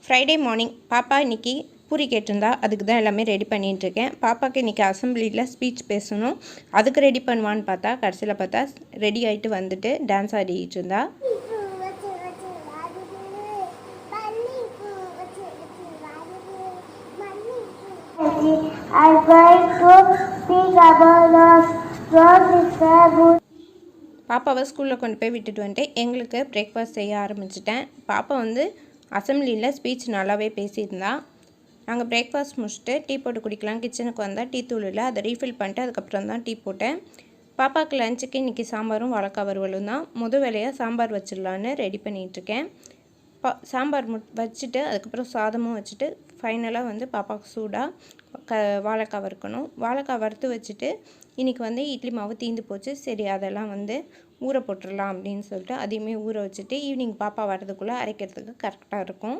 Friday morning பாப்பா இன்றைக்கி பூரி கேட்டிருந்தா, அதுக்கு தான் எல்லாமே ரெடி பண்ணிகிட்ருக்கேன். பாப்பாவுக்கு இன்றைக்கி அசம்பிளியில் ஸ்பீச் பேசணும். அதுக்கு ரெடி பண்ணுவான்னு பார்த்தா கடைசியில் பார்த்தா ரெடி ஆகிட்டு வந்துட்டு டான்ஸ் ஆடிக்கிட்டு இருந்தா. பாப்பாவை ஸ்கூலில் கொண்டு போய் விட்டுட்டு வந்துட்டு எங்களுக்கு பிரேக்ஃபாஸ்ட் செய்ய ஆரம்பிச்சிட்டேன். பாப்பா வந்து அசம்பிளியில் ஸ்பீச் நல்லாவே பேசியிருந்தா. நாங்கள் பிரேக்ஃபாஸ்ட் முடிச்சுட்டு டீ போட்டு குடிக்கலாம் கிச்சனுக்கு வந்தால் டீ தூள் இல்லை, அதை ரீஃபில் பண்ணிட்டு அதுக்கப்புறம் தான் டீ போட்டேன். பாப்பாவுக்கு லஞ்சுக்கு இன்றைக்கி சாம்பாரும் வாழைக்காய் வறுவலும் தான். வேலையாக சாம்பார் வச்சிடலான்னு ரெடி பண்ணிகிட்ருக்கேன். சாம்பார் வச்சுட்டு அதுக்கப்புறம் சாதமும் வச்சுட்டு ஃபைனலாக வந்து பாப்பாவுக்கு சூடாக வாழைக்காய் வறுக்கணும். வாழைக்காய் வறுத்து வச்சுட்டு இன்றைக்கி வந்து இட்லி மாவு தீந்து போச்சு. சரி அதெல்லாம் வந்து ஊற போட்டுடலாம் அப்படின்னு சொல்லிட்டு அதையுமே ஊற வச்சுட்டு ஈவினிங் பாப்பா வர்றதுக்குள்ளே அரைக்கிறதுக்கு கரெக்டாக இருக்கும்.